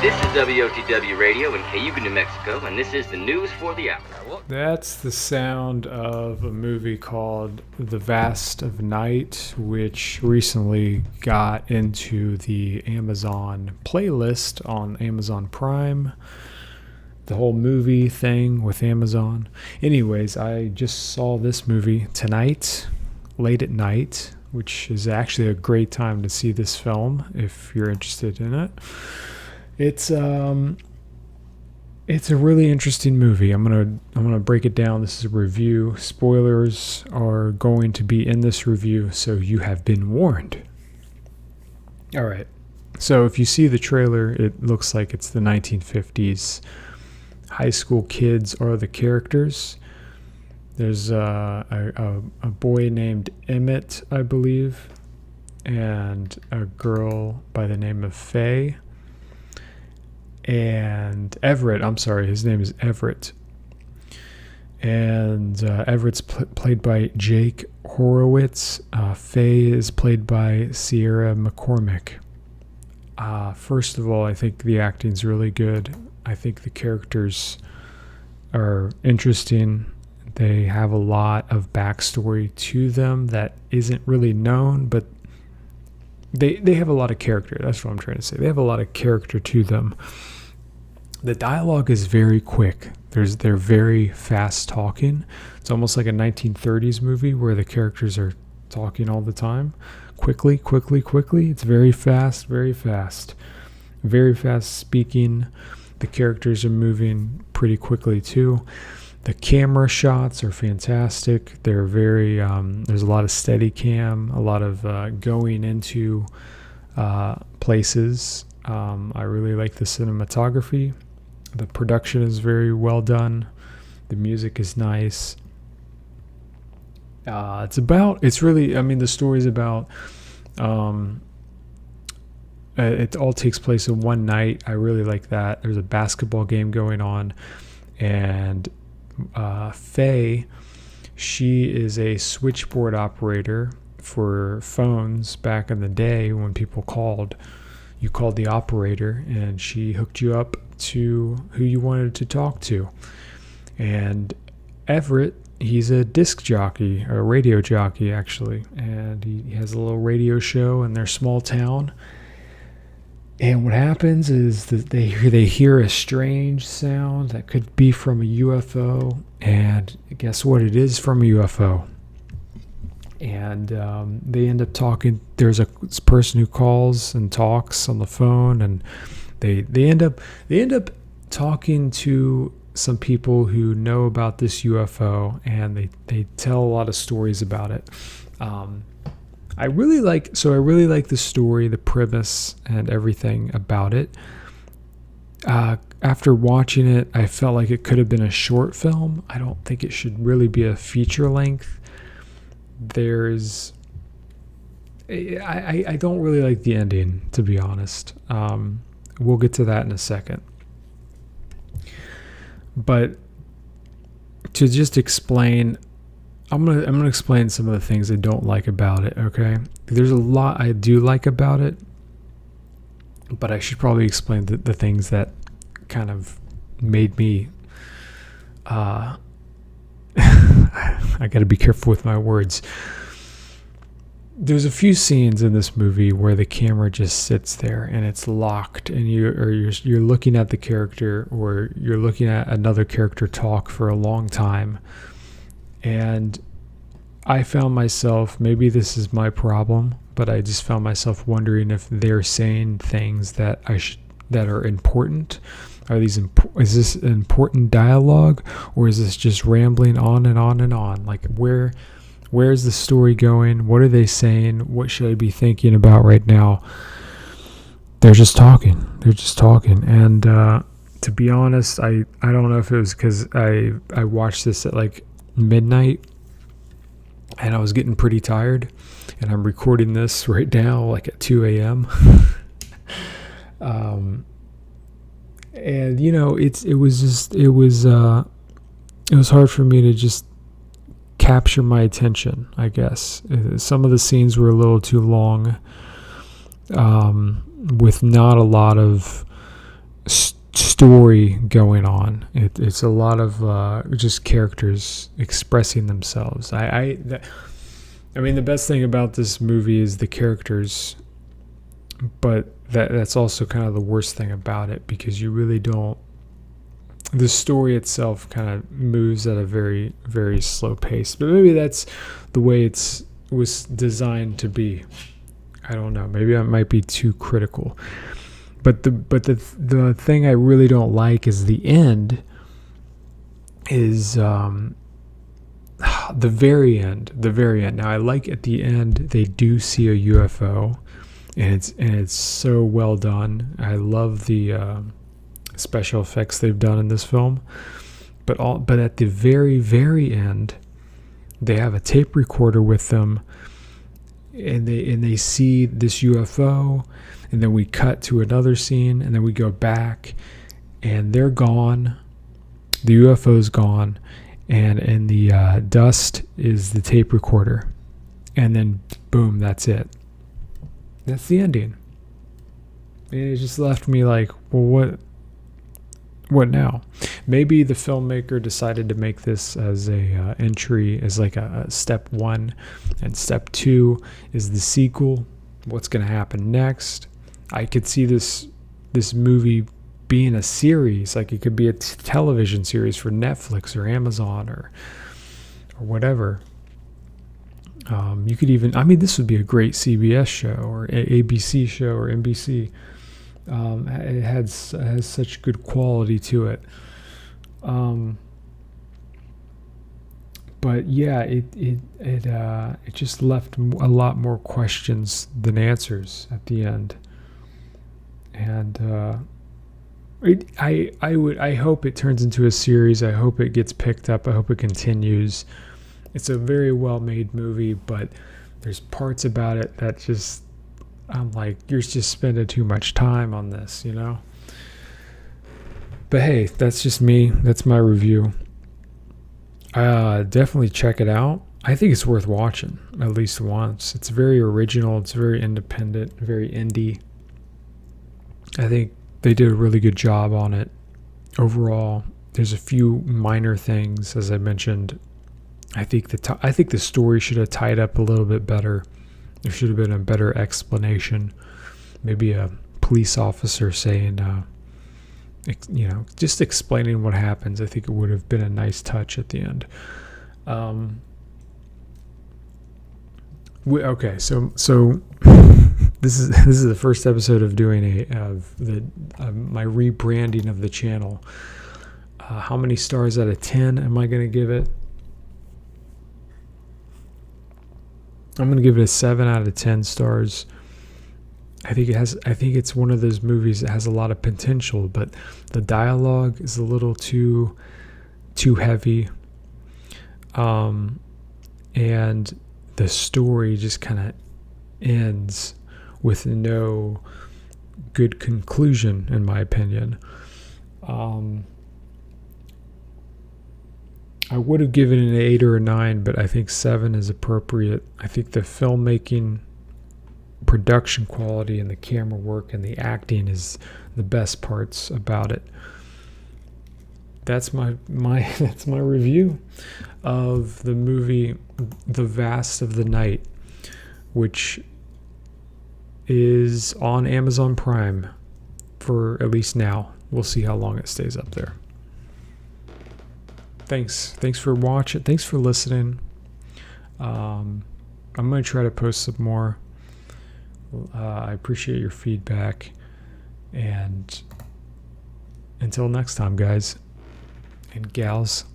This is WOTW Radio in Cayuga, New Mexico, and this is the news for the hour. That's the sound of a movie called The Vast of Night, which recently got into the Amazon playlist on Amazon Prime. The whole movie thing with Amazon. Anyways, I just saw this movie tonight, late at night, which is actually a great time to see this film if you're interested in it. It's a really interesting movie. I'm gonna break it down. This is a review. Spoilers are going to be in this review, so you have been warned. All right. So if you see the trailer, it looks like it's the 1950s. High school kids are the characters. There's a boy named Emmett, I believe, and a girl by the name of Faye. And Everett, I'm sorry, his name is Everett. And Everett's played by Jake Horowitz. Faye is played by Sierra McCormick. First of all, I think the acting's really good. I think the characters are interesting. They have a lot of backstory to them that isn't really known, but they have a lot of character. That's what I'm trying to say. They have a lot of character to them. The dialogue is very quick. They're very fast talking. It's almost like a 1930s movie where the characters are talking all the time. Quickly. It's very fast, very fast. Very fast speaking. The characters are moving pretty quickly too. The camera shots are fantastic. They're very, there's a lot of steady cam, a lot of going into places. I really like the cinematography. The production is very well done. The music is nice. The story's about, it all takes place in one night. I really like that. There's a basketball game going on, and Faye, she is a switchboard operator for phones back in the day when people called. You called the operator and she hooked you up to who you wanted to talk to. And Everett, he's a disc jockey, or a radio jockey actually, and he has a little radio show in their small town. And what happens is that they hear a strange sound that could be from a UFO, and guess what? It is from a UFO. And they end up talking. There's a person who calls and talks on the phone, and they end up talking to some people who know about this UFO, and they tell a lot of stories about it. I really like the story, the premise, and everything about it. After watching it, I felt like it could have been a short film. I don't think it should really be a feature length. I don't really like the ending, to be honest. We'll get to that in a second. But to just explain, I'm gonna explain some of the things I don't like about it, okay? There's a lot I do like about it, but I should probably explain the things that kind of made me I gotta be careful with my words. There's a few scenes in this movie where the camera just sits there and it's locked, and you're looking at the character, or you're looking at another character talk for a long time. And I found myself, maybe this is my problem, but I just found myself wondering if they're saying things that that are important. Is this important dialogue, or is this just rambling on and on and on? Like, where's the story going? What are they saying? What should I be thinking about right now? They're just talking. And to be honest, I don't know if it was because I watched this at like midnight and I was getting pretty tired, and I'm recording this right now like at 2 a.m. And it was hard for me to just capture my attention, I guess. Some of the scenes were a little too long, with not a lot of story going on. It's a lot of just characters expressing themselves. I mean, the best thing about this movie is the characters, but that's also kind of the worst thing about it, because you really don't. The story itself kind of moves at a very, very slow pace, but maybe that's the way it was designed to be. I don't know. Maybe I might be too critical. But the thing I really don't like is the end. Is the very end. The very end. Now I like at the end they do see a UFO, and it's so well done. I love the special effects they've done in this film. But at the very, very end, they have a tape recorder with them, and they see this UFO, and then we cut to another scene, and then we go back, and they're gone. The UFO's gone, and in the dust is the tape recorder, and then boom, that's it. That's the ending. And it just left me like, well, what now? Maybe the filmmaker decided to make this as a entry, as like a step 1, and step 2 is the sequel. What's going to happen next? I could see this movie being a series. Like, it could be a television series for Netflix or Amazon or whatever. You could even, I mean, this would be a great CBS show or ABC show or NBC. It has such good quality to it. But yeah, it just left a lot more questions than answers at the end. And I hope it turns into a series. I hope it gets picked up. I hope it continues. It's a very well made movie, but there's parts about it that just, I'm like, you're just spending too much time on this, you know? But hey, that's just me. That's my review. Definitely check it out. I think it's worth watching at least once. It's very original. It's very independent, very indie. I think they did a really good job on it. Overall, there's a few minor things, as I mentioned. I think the story should have tied up a little bit better. There should have been a better explanation. Maybe a police officer saying, just explaining what happens. I think it would have been a nice touch at the end. Okay, so this is the first episode of doing my rebranding of the channel. How many stars out of 10 am I going to give it? I'm going to give it a 7 out of 10 stars. I think it's one of those movies that has a lot of potential, but the dialogue is a little too heavy. And the story just kind of ends with no good conclusion, in my opinion. I would have given it an 8 or a 9, but I think 7 is appropriate. I think the filmmaking, production quality, and the camera work and the acting is the best parts about it. That's my that's my review of the movie The Vast of the Night, which is on Amazon Prime for at least now. We'll see how long it stays up there. Thanks for watching. Thanks for listening. I'm going to try to post some more. I appreciate your feedback. And until next time, guys and gals.